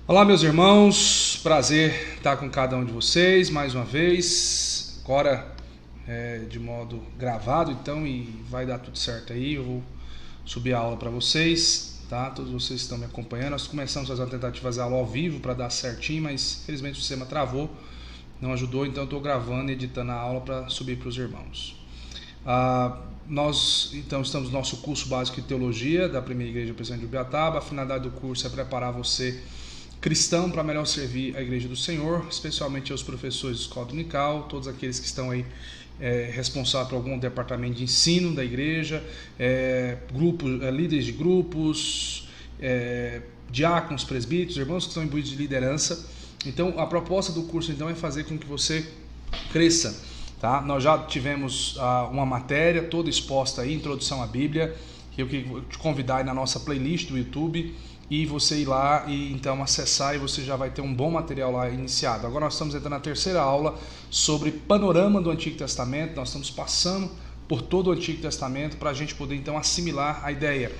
Olá, meus irmãos, prazer estar com cada um de vocês mais uma vez, agora de modo gravado, então, e vai dar tudo certo aí. Eu vou subir a aula para vocês, tá? Todos vocês estão me acompanhando. Nós começamos a fazer uma tentativa de fazer a aula ao vivo para dar certinho, mas infelizmente o sistema travou, não ajudou, então eu estou gravando e editando a aula para subir para os irmãos. Nós então estamos no nosso curso básico de teologia da Primeira Igreja Presbiteriana de Ubiataba. A finalidade do curso é preparar você, cristão, para melhor servir a Igreja do Senhor, especialmente aos professores de escola dominical, todos aqueles que estão aí responsáveis por algum departamento de ensino da igreja, líderes de grupos, diáconos, presbíteros, irmãos que estão imbuídos de liderança. Então, a proposta do curso então é fazer com que você cresça, tá? Nós já tivemos uma matéria toda exposta aí, Introdução à Bíblia, que eu vou te convidar aí na nossa playlist do YouTube, e você ir lá e então acessar, e você já vai ter um bom material lá iniciado. Agora nós estamos entrando na terceira aula sobre panorama do Antigo Testamento. Nós estamos passando por todo o Antigo Testamento para a gente poder então assimilar a ideia.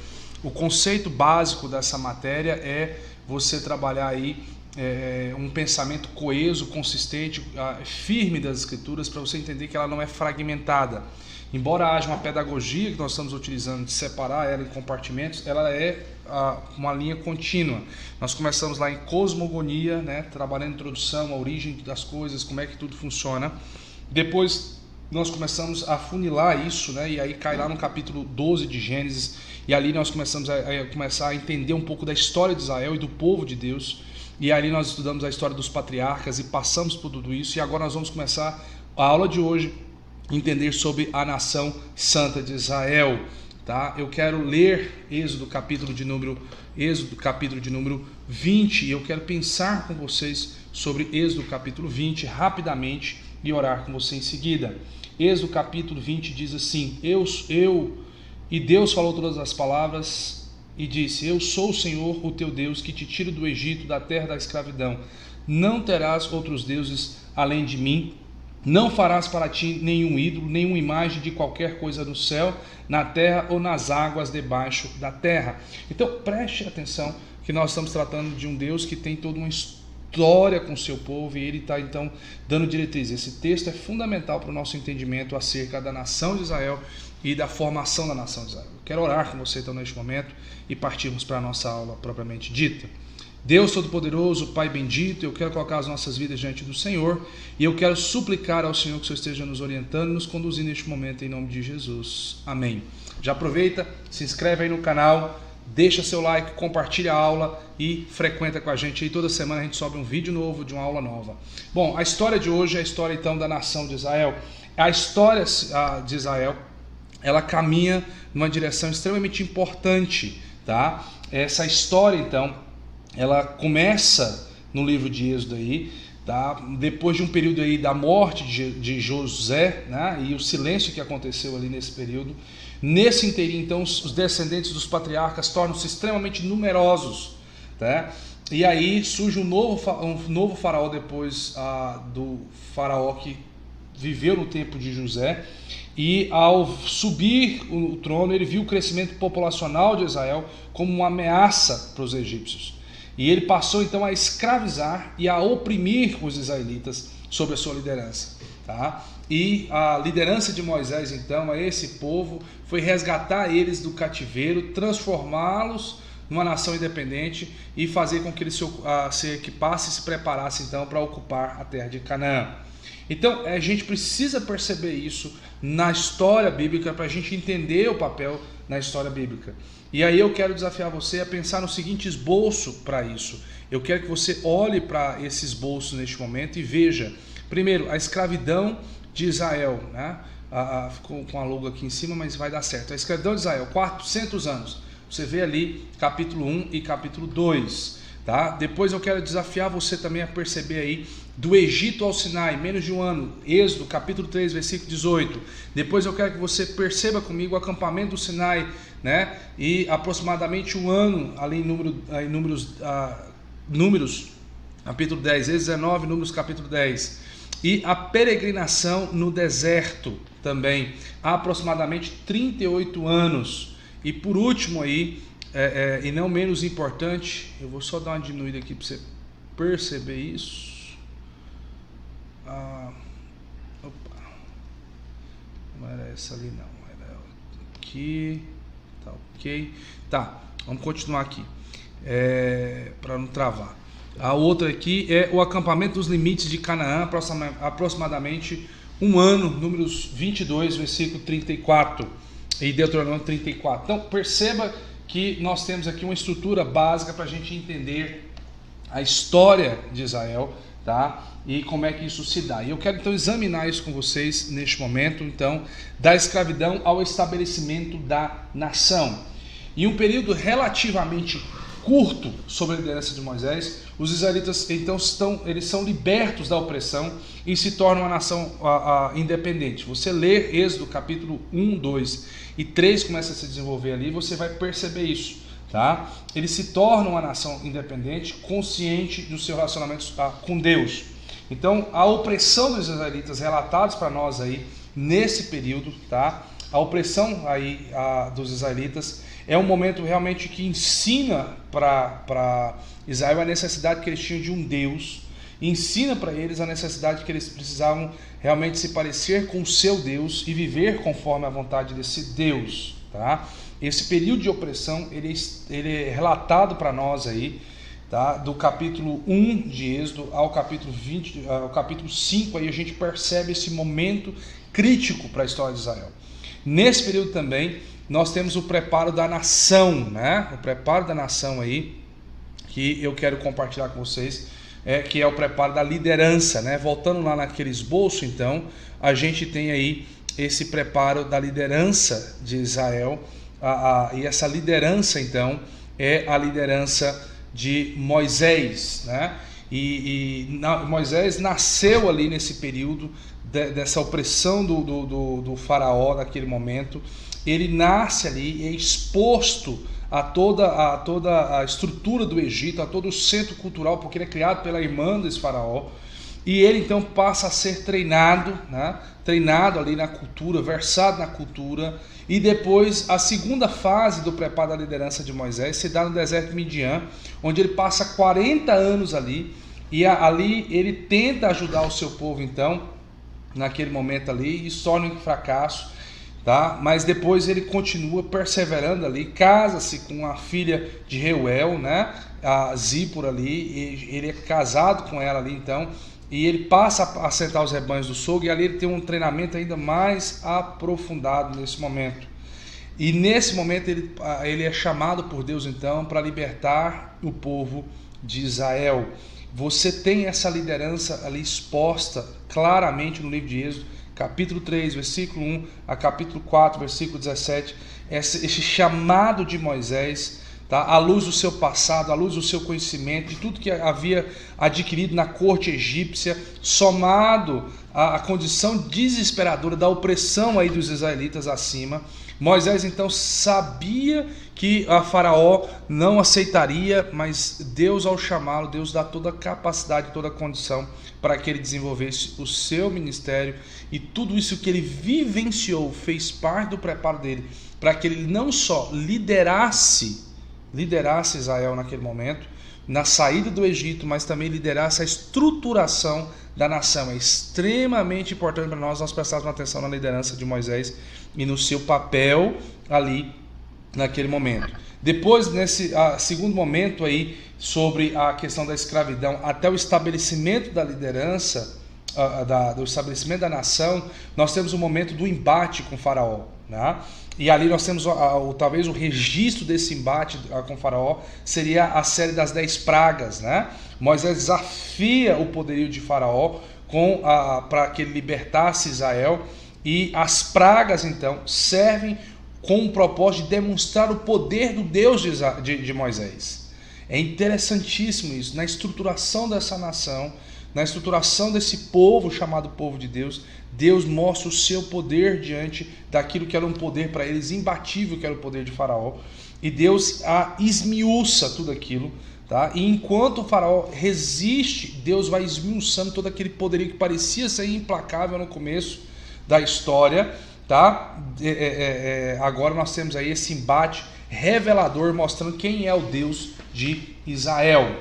O conceito básico dessa matéria é você trabalhar aí um pensamento coeso, consistente, firme das Escrituras, para você entender que ela não é fragmentada. Embora haja uma pedagogia que nós estamos utilizando de separar ela em compartimentos, ela é uma linha contínua. Nós começamos lá em cosmogonia, né, trabalhando a introdução, a origem das coisas, como é que tudo funciona. Depois nós começamos a funilar isso, né, e aí cai lá no capítulo 12 de Gênesis, e ali nós começamos a entender um pouco da história de Israel e do povo de Deus. E ali nós estudamos a história dos patriarcas e passamos por tudo isso. E agora nós vamos começar a aula de hoje, entender sobre a nação santa de Israel, tá? Eu quero ler Êxodo capítulo de número 20, e eu quero pensar com vocês sobre Êxodo capítulo 20 rapidamente e orar com você em seguida. Êxodo capítulo 20 diz assim: E Deus falou todas as palavras e disse: Eu sou o Senhor, o teu Deus, que te tiro do Egito, da terra da escravidão. Não terás outros deuses além de mim. Não farás para ti nenhum ídolo, nenhuma imagem de qualquer coisa no céu, na terra ou nas águas debaixo da terra. Então preste atenção que nós estamos tratando de um Deus que tem toda uma história com o seu povo, e ele está então dando diretriz. Esse texto é fundamental para o nosso entendimento acerca da nação de Israel e da formação da nação de Israel. Eu quero orar com você então neste momento e partirmos para a nossa aula propriamente dita. Deus Todo-Poderoso, Pai bendito, eu quero colocar as nossas vidas diante do Senhor, e eu quero suplicar ao Senhor que o Senhor esteja nos orientando, nos conduzindo neste momento, em nome de Jesus. Amém. Já aproveita, se inscreve aí no canal, deixa seu like, compartilha a aula e frequenta com a gente aí. Toda semana a gente sobe um vídeo novo de uma aula nova. Bom, a história de hoje é a história então da nação de Israel. A história de Israel, ela caminha numa direção extremamente importante, tá? Essa história então, ela começa no livro de Êxodo aí, tá? Depois de um período aí da morte de Josué, né? E o silêncio que aconteceu ali nesse período. Nesse inteirinho, então, os descendentes dos patriarcas tornam-se extremamente numerosos, tá? E aí surge um novo faraó depois do faraó que viveu no tempo de José. E ao subir o trono, ele viu o crescimento populacional de Israel como uma ameaça para os egípcios. E ele passou então a escravizar e a oprimir os israelitas sob a sua liderança, tá? E a liderança de Moisés então a esse povo foi resgatar eles do cativeiro, transformá-los numa nação independente e fazer com que eles se equipassem e se preparassem então para ocupar a terra de Canaã. Então a gente precisa perceber isso na história bíblica para a gente entender o papel na história bíblica. E aí eu quero desafiar você a pensar no seguinte esboço para isso. Eu quero que você olhe para esse esboço neste momento e veja, primeiro, a escravidão de Israel, né? Ficou com a logo aqui em cima, mas vai dar certo. A escravidão de Israel, 400 anos. Você vê ali capítulo 1 e capítulo 2. Tá? Depois eu quero desafiar você também a perceber aí do Egito ao Sinai, menos de um ano, Êxodo capítulo 3, versículo 18. Depois eu quero que você perceba comigo o acampamento do Sinai, né? E aproximadamente um ano ali em Números capítulo 10, Êxodo 19, Números capítulo 10. E a peregrinação no deserto também, há aproximadamente 38 anos. E por último aí, e não menos importante, eu vou só dar uma diminuída aqui para você perceber isso. Não era essa ali não, era aqui. Tá ok. Tá, vamos continuar aqui, para não travar. A outra aqui é o acampamento dos limites de Canaã, aproximadamente um ano, Números 22, versículo 34 e Deuteronômio 34. Então perceba que nós temos aqui uma estrutura básica para a gente entender a história de Israel, tá? E como é que isso se dá. E eu quero então examinar isso com vocês neste momento, então, da escravidão ao estabelecimento da nação. Em um período relativamente curto sob a liderança de Moisés, os israelitas então eles são libertos da opressão e se tornam uma nação independente. Você lê Êxodo capítulo 1, 2 e 3 começa a se desenvolver ali, você vai perceber isso, tá? Eles se tornam uma nação independente, consciente dos seus relacionamentos com Deus. Então, a opressão dos israelitas relatados para nós aí nesse período, tá? A opressão aí dos israelitas é um momento realmente que ensina para Israel a necessidade que eles tinham de um Deus, ensina para eles a necessidade que eles precisavam realmente se parecer com o seu Deus e viver conforme a vontade desse Deus, tá? Esse período de opressão ele é relatado para nós aí, tá? Do capítulo 1 de Êxodo ao capítulo 20, ao capítulo 5, aí a gente percebe esse momento crítico para a história de Israel. Nesse período também nós temos o preparo da nação, né? O preparo da nação aí, que eu quero compartilhar com vocês, que é o preparo da liderança, né? Voltando lá naquele esboço, então, a gente tem aí esse preparo da liderança de Israel, e essa liderança, então, é a liderança de Moisés, né? Moisés nasceu ali nesse período dessa opressão do faraó naquele momento. Ele nasce ali e é exposto a toda a estrutura do Egito, a todo o centro cultural, porque ele é criado pela irmã desse faraó. E ele então passa a ser treinado, né? Treinado ali na cultura, versado na cultura. E depois a segunda fase do preparo da liderança de Moisés se dá no deserto de Midian, onde ele passa 40 anos ali. E ali ele tenta ajudar o seu povo então, naquele momento ali, e se torna um fracasso. Tá? Mas depois ele continua perseverando ali, casa-se com a filha de Reuel, né? A Zípora ali, ele é casado com ela ali então, e ele passa a assentar os rebanhos do sogro, e ali ele tem um treinamento ainda mais aprofundado nesse momento. E nesse momento ele é chamado por Deus então para libertar o povo de Israel. Você tem essa liderança ali exposta claramente no livro de Êxodo, capítulo 3, versículo 1 a capítulo 4, versículo 17, esse chamado de Moisés, tá? À luz do seu passado, à luz do seu conhecimento, de tudo que havia adquirido na corte egípcia, somado à condição desesperadora da opressão aí dos israelitas acima. Moisés então sabia que a Faraó não aceitaria, mas Deus, ao chamá-lo, Deus dá toda a capacidade, toda a condição para que ele desenvolvesse o seu ministério, e tudo isso que ele vivenciou fez parte do preparo dele para que ele não só liderasse Israel naquele momento, na saída do Egito, mas também liderasse a estruturação da nação. É extremamente importante para nós prestarmos atenção na liderança de Moisés e no seu papel ali naquele momento. Depois, nesse segundo momento aí, sobre a questão da escravidão até o estabelecimento da liderança, do estabelecimento da nação, nós temos o momento do embate com o faraó, né? E ali nós temos talvez o registro desse embate com o faraó seria a série das 10 pragas, né? Moisés desafia o poderio de faraó para que ele libertasse Israel, e as pragas então servem com o propósito de demonstrar o poder do Deus de Moisés. É interessantíssimo isso, na estruturação dessa nação, na estruturação desse povo chamado povo de Deus. Deus mostra o seu poder diante daquilo que era um poder para eles imbatível, que era o poder de Faraó, e Deus esmiuça tudo aquilo, tá? E enquanto o Faraó resiste, Deus vai esmiuçando todo aquele poderio que parecia ser implacável no começo da história, tá? Agora nós temos aí esse embate revelador mostrando quem é o Deus de Israel.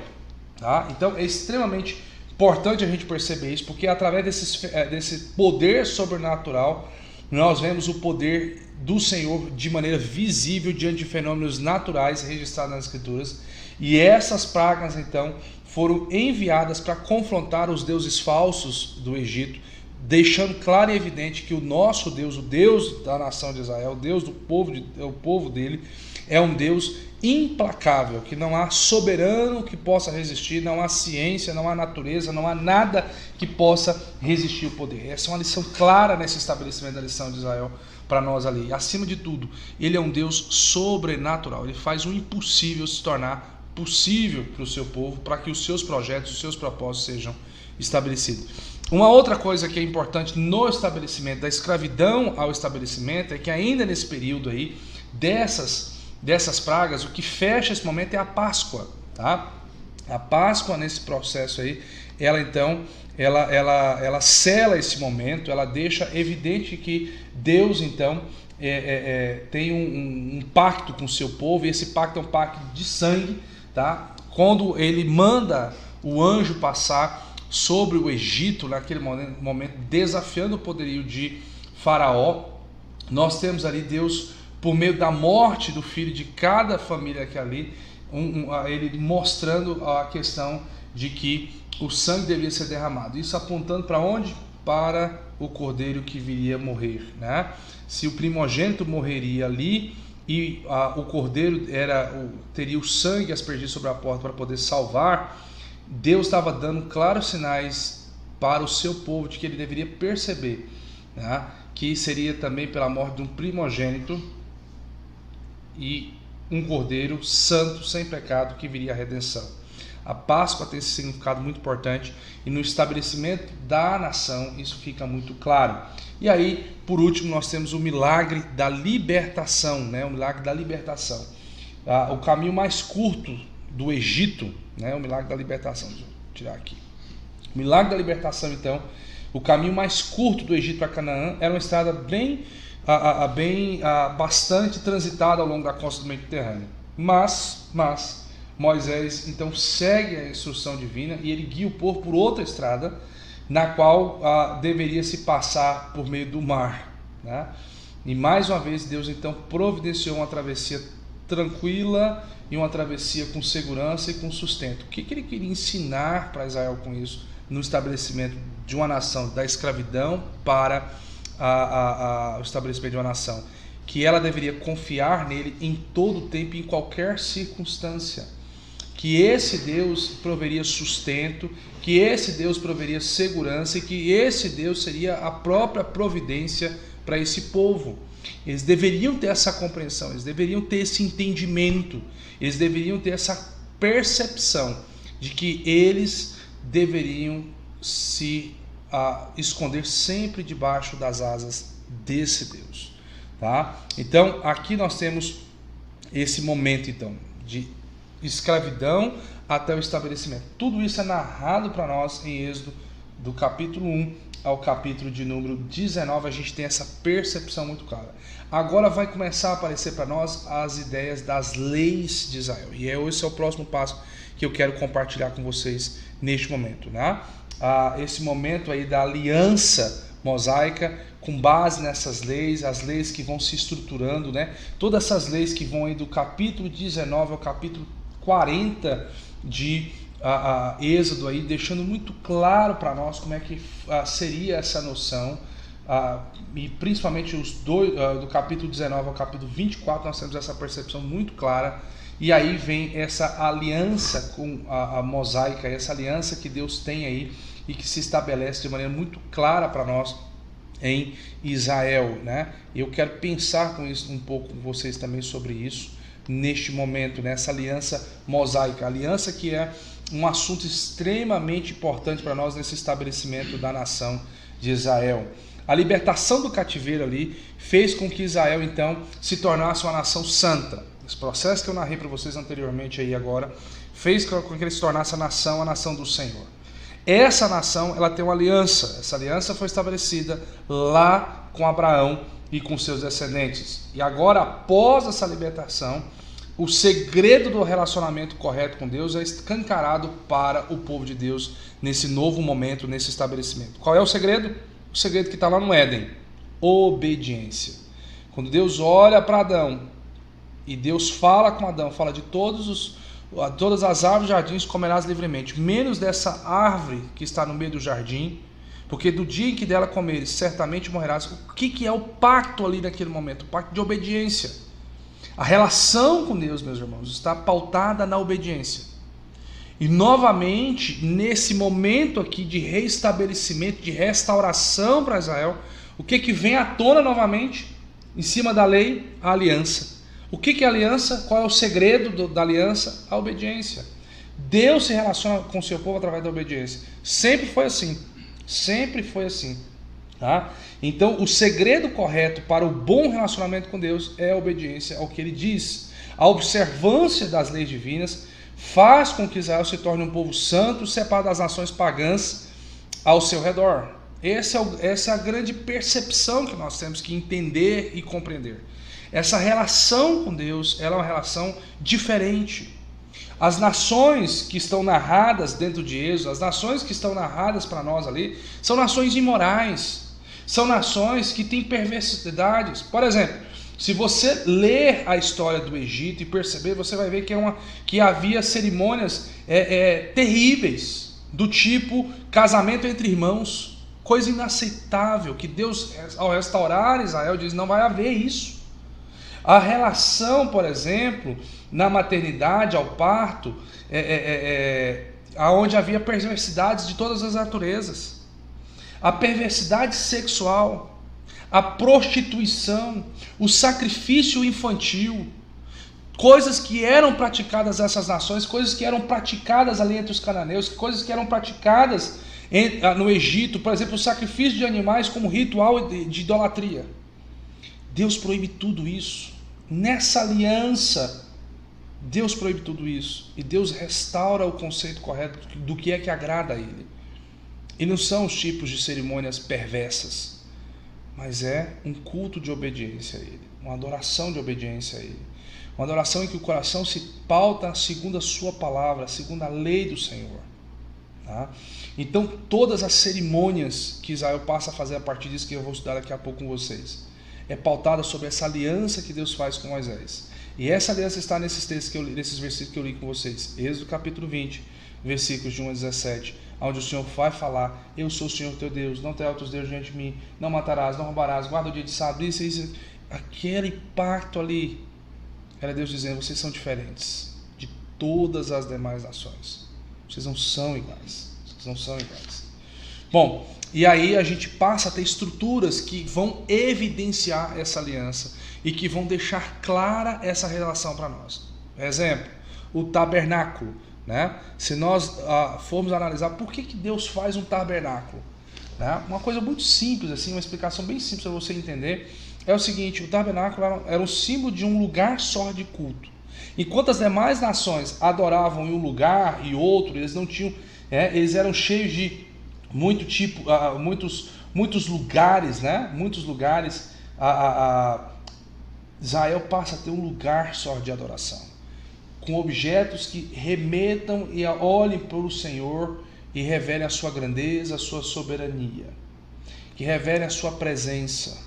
Tá? Então é extremamente importante a gente perceber isso, porque através desse poder sobrenatural nós vemos o poder do Senhor de maneira visível diante de fenômenos naturais registrados nas Escrituras. E essas pragas então foram enviadas para confrontar os deuses falsos do Egito, deixando claro e evidente que o nosso Deus, o Deus da nação de Israel, o Deus do povo dele, é um Deus implacável, que não há soberano que possa resistir, não há ciência, não há natureza, não há nada que possa resistir ao poder. Essa é uma lição clara nesse estabelecimento da lição de Israel para nós ali. Acima de tudo, ele é um Deus sobrenatural, ele faz o impossível se tornar possível para o seu povo, para que os seus projetos, os seus propósitos sejam estabelecidos. Uma outra coisa que é importante no estabelecimento, da escravidão ao estabelecimento, é que ainda nesse período aí, dessas pragas, o que fecha esse momento é a Páscoa, tá? A Páscoa nesse processo aí, ela então, ela sela esse momento, ela deixa evidente que Deus então tem um pacto com o seu povo, e esse pacto é um pacto de sangue, tá? Quando ele manda o anjo passar sobre o Egito, naquele momento, desafiando o poderio de Faraó, nós temos ali Deus, por meio da morte do filho de cada família que ali, ele mostrando a questão de que o sangue deveria ser derramado. Isso apontando para onde? Para o cordeiro que viria morrer, né? Se o primogênito morreria ali e o cordeiro teria o sangue aspergido sobre a porta para poder salvar, Deus estava dando claros sinais para o seu povo de que ele deveria perceber, né, que seria também pela morte de um primogênito e um cordeiro santo, sem pecado, que viria a redenção. A Páscoa tem esse significado muito importante, e no estabelecimento da nação isso fica muito claro. E aí, por último, nós temos o milagre da libertação, né? O milagre da libertação. O caminho mais curto do Egito, né? O milagre da libertação. Deixa eu tirar aqui. O milagre da libertação, então, o caminho mais curto do Egito para Canaã era uma estrada bastante transitada ao longo da costa do Mediterrâneo. Mas Moisés então segue a instrução divina e ele guia o povo por outra estrada, na qual deveria se passar por meio do mar, né? E mais uma vez Deus então providenciou uma travessia tranquila e uma travessia com segurança e com sustento. O que ele queria ensinar para Israel com isso, no estabelecimento de uma nação, da escravidão para o estabelecimento de uma nação? Que ela deveria confiar nele em todo o tempo e em qualquer circunstância. Que esse Deus proveria sustento, que esse Deus proveria segurança e que esse Deus seria a própria providência para esse povo. Eles deveriam ter essa compreensão, eles deveriam ter esse entendimento, eles deveriam ter essa percepção de que eles deveriam se esconder sempre debaixo das asas desse Deus, tá? Então aqui nós temos esse momento então de escravidão até o estabelecimento. Tudo isso é narrado para nós em Êxodo, do capítulo 1 ao capítulo de número 19, a gente tem essa percepção muito clara. Agora vai começar a aparecer para nós as ideias das leis de Israel, e esse é o próximo passo que eu quero compartilhar com vocês neste momento, né? Esse momento aí da aliança mosaica, com base nessas leis, as leis que vão se estruturando, né? Todas essas leis que vão aí do capítulo 19 ao capítulo 40 de Êxodo, aí, deixando muito claro para nós como é que seria essa noção, e principalmente os dois, do capítulo 19 ao capítulo 24, nós temos essa percepção muito clara. E aí vem essa aliança com a mosaica, essa aliança que Deus tem aí e que se estabelece de maneira muito clara para nós em Israel, né? Eu quero pensar com isso um pouco com vocês também sobre isso neste momento, nessa aliança mosaica, aliança que é um assunto extremamente importante para nós nesse estabelecimento da nação de Israel. A libertação do cativeiro ali fez com que Israel então se tornasse uma nação santa. Esse processo que eu narrei para vocês anteriormente aí agora fez com que ele se tornasse a nação do Senhor. Essa nação, ela tem uma aliança. Essa aliança foi estabelecida lá com Abraão e com seus descendentes. E agora, após essa libertação, o segredo do relacionamento correto com Deus é escancarado para o povo de Deus nesse novo momento, nesse estabelecimento. Qual é o segredo? O segredo que está lá no Éden: obediência. Quando Deus olha para Adão e Deus fala com Adão, fala de todas as árvores do jardim comerás livremente, menos dessa árvore que está no meio do jardim, porque do dia em que dela comeres, certamente morrerás. O que é o pacto ali naquele momento? O pacto de obediência. A relação com Deus, meus irmãos, está pautada na obediência. E novamente, nesse momento aqui de reestabelecimento, de restauração para Israel, o que vem à tona novamente, em cima da lei? A aliança. O que é aliança? Qual é o segredo da aliança? A obediência. Deus se relaciona com o seu povo através da obediência. Sempre foi assim. Sempre foi assim. Tá? Então, o segredo correto para o bom relacionamento com Deus é a obediência ao que Ele diz. A observância das leis divinas faz com que Israel se torne um povo santo, separado das nações pagãs ao seu redor. Essa é a grande percepção que nós temos que entender e compreender. Essa relação com Deus, ela é uma relação diferente. As nações que estão narradas dentro de Êxodo, as nações que estão narradas para nós ali, são nações imorais, são nações que têm perversidades. Por exemplo, se você ler a história do Egito e perceber, você vai ver que havia cerimônias terríveis, do tipo casamento entre irmãos, coisa inaceitável, que Deus, ao restaurar Israel, diz: não vai haver isso. A relação, por exemplo, na maternidade, ao parto, onde havia perversidades de todas as naturezas. A perversidade sexual, a prostituição, o sacrifício infantil, coisas que eram praticadas nessas nações, coisas que eram praticadas ali entre os cananeus, coisas que eram praticadas no Egito, por exemplo, o sacrifício de animais como ritual de idolatria. Deus proíbe tudo isso. Nessa aliança, Deus proíbe tudo isso. E Deus restaura o conceito correto do que é que agrada a Ele. E não são os tipos de cerimônias perversas, mas é um culto de obediência a Ele, uma adoração de obediência a Ele, uma adoração em que o coração se pauta segundo a sua palavra, segundo a lei do Senhor. Tá? Então todas as cerimônias que Israel passa a fazer a partir disso, que eu vou estudar daqui a pouco com vocês, é pautada sobre essa aliança que Deus faz com Moisés. E essa aliança está nesses textos nesses versículos que eu li com vocês. Êxodo capítulo 20, versículos de 1 a 17, onde o Senhor vai falar: eu sou o Senhor teu Deus, não terá outros deuses diante de mim, não matarás, não roubarás, guarda o dia de sábado, isso. Aquele pacto ali, era Deus dizendo: vocês são diferentes de todas as demais nações. Vocês não são iguais. Vocês não são iguais. Bom, e aí a gente passa a ter estruturas que vão evidenciar essa aliança e que vão deixar clara essa relação para nós. Exemplo, o tabernáculo. Né? Se nós formos analisar por que Deus faz um tabernáculo, né? Uma coisa muito simples, assim, uma explicação bem simples para você entender, é o seguinte: o tabernáculo era um símbolo de um lugar só de culto. Enquanto as demais nações adoravam em um lugar e outro, eles não tinham, eles eram cheios de muitos lugares, né? Muitos lugares. Israel passa a ter um lugar só de adoração, com objetos que remetam e olhem para o Senhor e revelem a sua grandeza, a sua soberania, que revelem a sua presença.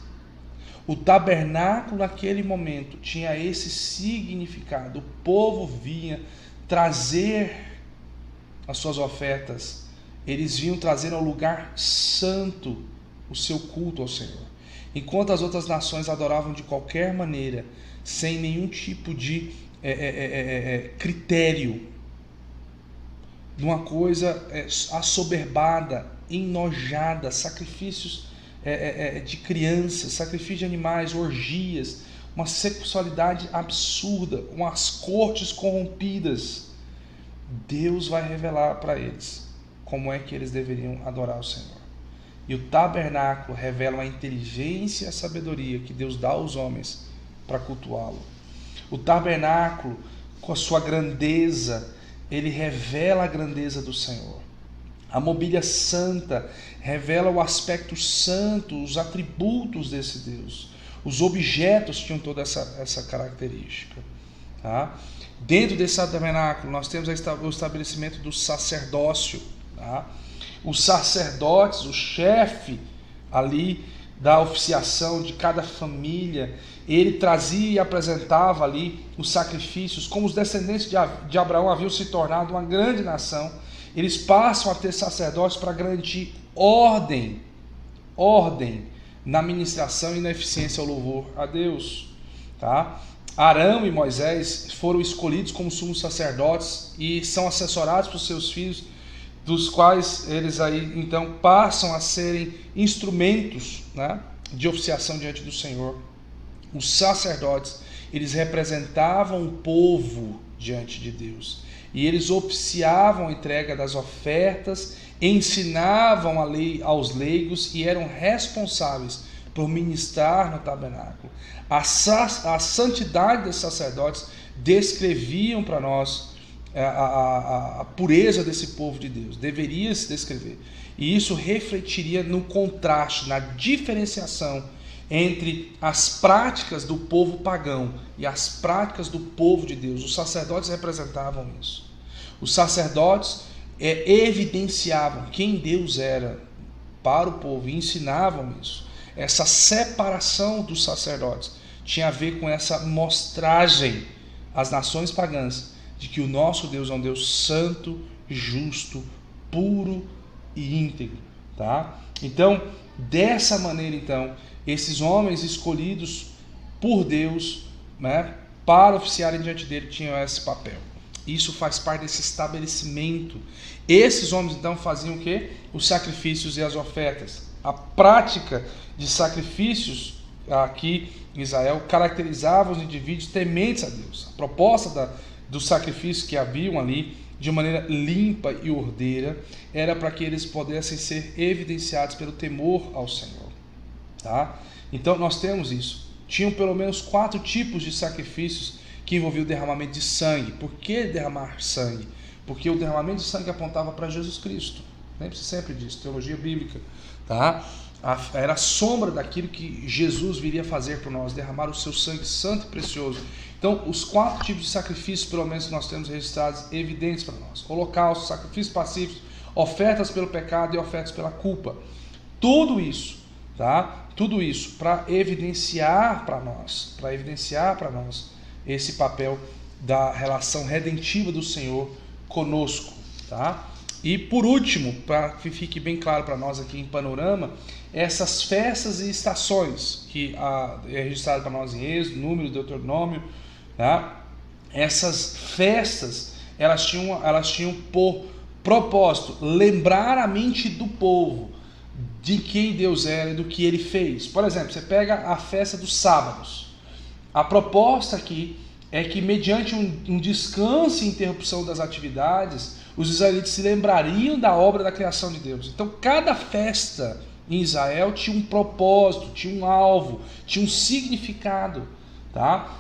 O tabernáculo naquele momento tinha esse significado. O povo vinha trazer as suas ofertas, eles vinham trazer ao lugar santo o seu culto ao Senhor. Enquanto as outras nações adoravam de qualquer maneira, sem nenhum tipo de critério, de uma coisa assoberbada, enojada, sacrifícios de crianças, sacrifício de animais, orgias, uma sexualidade absurda, umas cortes corrompidas. Deus vai revelar para eles como é que eles deveriam adorar o Senhor. E o tabernáculo revela a inteligência e a sabedoria que Deus dá aos homens para cultuá-lo. O tabernáculo, com a sua grandeza, ele revela a grandeza do Senhor. A mobília santa revela o aspecto santo, os atributos desse Deus. Os objetos tinham toda essa característica. Tá? Dentro desse tabernáculo nós temos o estabelecimento do sacerdócio. Tá? Os sacerdotes, o chefe ali da oficiação de cada família, ele trazia e apresentava ali os sacrifícios. Como os descendentes de Abraão haviam se tornado uma grande nação, eles passam a ter sacerdotes para garantir ordem na ministração e na eficiência ao louvor a Deus. Tá? Arão e Moisés foram escolhidos como sumos sacerdotes e são assessorados por seus filhos, dos quais eles aí então passam a serem instrumentos, né, de oficiação diante do Senhor. Os sacerdotes, eles representavam o povo diante de Deus, e eles oficiavam a entrega das ofertas, ensinavam a lei aos leigos e eram responsáveis por ministrar no tabernáculo. A santidade dos sacerdotes descreviam para nós a pureza desse povo de Deus, deveria se descrever, e isso refletiria no contraste, na diferenciação entre as práticas do povo pagão e as práticas do povo de Deus. Os sacerdotes representavam isso. Os sacerdotes evidenciavam quem Deus era para o povo e ensinavam isso. Essa separação dos sacerdotes tinha a ver com essa mostragem às nações pagãs de que o nosso Deus é um Deus santo, justo, puro e íntegro, tá? Então, dessa maneira, então, esses homens escolhidos por Deus, né, para oficiarem diante dele, tinham esse papel. Isso faz parte desse estabelecimento. Esses homens, então, faziam o quê? Os sacrifícios e as ofertas. A prática de sacrifícios aqui em Israel caracterizava os indivíduos tementes a Deus. A proposta dos sacrifícios que haviam ali, de maneira limpa e ordeira, era para que eles pudessem ser evidenciados pelo temor ao Senhor. Tá? Então nós temos isso. Tinham pelo menos 4 tipos de sacrifícios que envolviam o derramamento de sangue. Por que derramar sangue? Porque o derramamento de sangue apontava para Jesus Cristo. Lembre-se sempre disso, teologia bíblica. Tá? Era a sombra daquilo que Jesus viria fazer por nós, derramar o seu sangue santo e precioso. Então, os 4 tipos de sacrifícios, pelo menos, nós temos registrados evidentes para nós: holocaustos, sacrifícios pacíficos, ofertas pelo pecado e ofertas pela culpa. Tudo isso, tá? Tudo isso para evidenciar para nós, esse papel da relação redentiva do Senhor conosco, tá? E por último, para que fique bem claro para nós aqui em panorama, essas festas e estações que é registrado para nós em Êxodo, Número, Deuteronômio, tá? Essas festas, elas tinham por propósito lembrar a mente do povo de quem Deus era e do que Ele fez. Por exemplo, você pega a festa dos sábados. A proposta aqui é que, mediante um descanso e interrupção das atividades, os israelitas se lembrariam da obra da criação de Deus. Então, cada festa em Israel tinha um propósito, tinha um alvo, tinha um significado. Tá?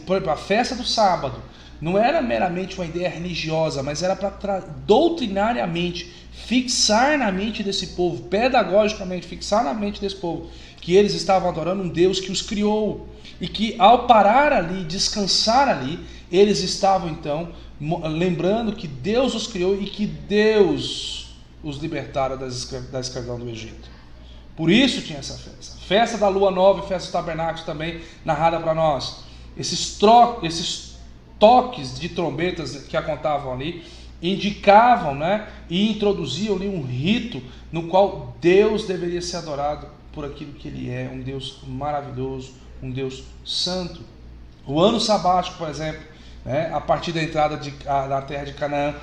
Por exemplo, a festa do sábado não era meramente uma ideia religiosa, mas era para doutrinariamente fixar na mente desse povo, pedagogicamente fixar na mente desse povo, que eles estavam adorando um Deus que os criou, e que ao parar ali, descansar ali, eles estavam então lembrando que Deus os criou e que Deus os libertara da escravidão do Egito. Por isso tinha essa festa. Festa da lua nova e festa dos tabernáculos também narrada para nós. Esses toques de trombetas que aconteciam ali indicavam, né, e introduziam ali um rito no qual Deus deveria ser adorado por aquilo que Ele é, um Deus maravilhoso, um Deus santo. O ano sabático, por exemplo, né, a partir da entrada da terra de Canaã,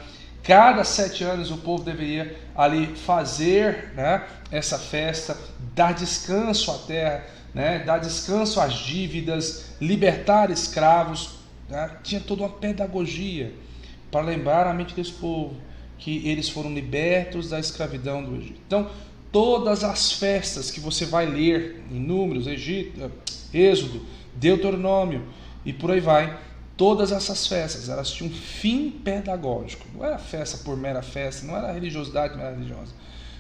cada 7 anos o povo deveria ali fazer, né, essa festa, dar descanso à terra, né, dar descanso às dívidas, libertar escravos, né? Tinha toda uma pedagogia para lembrar a mente desse povo que eles foram libertos da escravidão do Egito. Então, todas as festas que você vai ler em Números, Êxodo, Deuteronômio e por aí vai, todas essas festas, elas tinham um fim pedagógico. Não era festa por mera festa, não era religiosidade mera religiosa,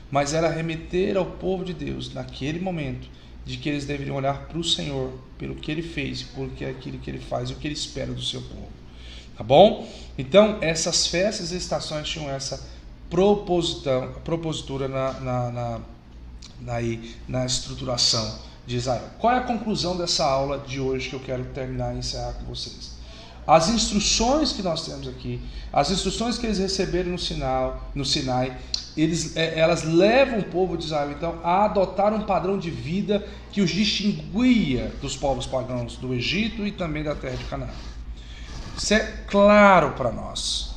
mas era remeter ao povo de Deus, naquele momento, de que eles deveriam olhar para o Senhor, pelo que Ele fez, por aquilo que Ele faz e o que Ele espera do seu povo. Tá bom? Então, essas festas e estações tinham essa propositura na estruturação de Israel. Qual é a conclusão dessa aula de hoje que eu quero terminar e encerrar com vocês? As instruções que nós temos aqui, as instruções que eles receberam no Sinai, elas levam o povo de Israel então a adotar um padrão de vida que os distinguia dos povos pagãos do Egito e também da terra de Canaã. Isso é claro para nós,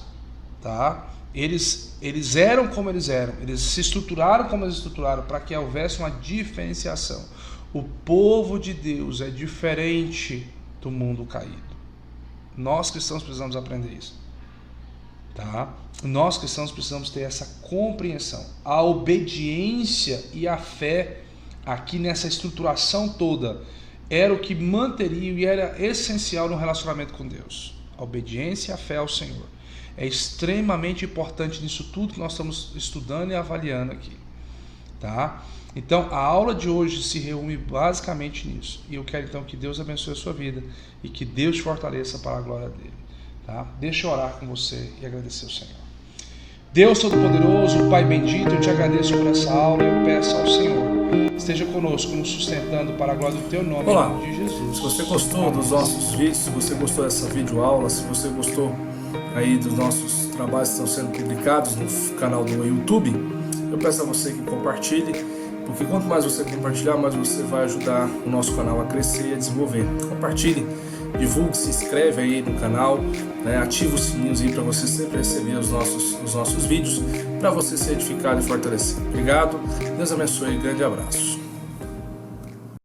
tá? Eles eram como eles eram, eles se estruturaram como eles estruturaram para que houvesse uma diferenciação. O povo de Deus é diferente do mundo caído. Nós cristãos precisamos aprender isso, tá? Nós cristãos precisamos ter essa compreensão. A obediência e a fé aqui nessa estruturação toda era o que manteria e era essencial no relacionamento com Deus. A obediência e a fé ao Senhor é extremamente importante nisso tudo que nós estamos estudando e avaliando aqui, tá? Então, a aula de hoje se reúne basicamente nisso. E eu quero então que Deus abençoe a sua vida e que Deus te fortaleça para a glória dele, tá? Deixa eu orar com você e agradecer ao Senhor. Deus Todo-Poderoso, Pai bendito, eu te agradeço por essa aula e eu peço ao Senhor, esteja conosco, nos sustentando para a glória do teu nome, Olá. em nome de Jesus. Se você gostou dos nossos vídeos, se você gostou dessa videoaula, se você gostou aí dos nossos trabalhos que estão sendo publicados no canal do YouTube, eu peço a você que compartilhe, porque quanto mais você compartilhar, mais você vai ajudar o nosso canal a crescer e a desenvolver. Compartilhe, divulgue, se inscreve aí no canal, né? Ativa os sininhos aí para você sempre receber os nossos vídeos, para você ser edificado e fortalecido. Obrigado, Deus abençoe e grande abraço.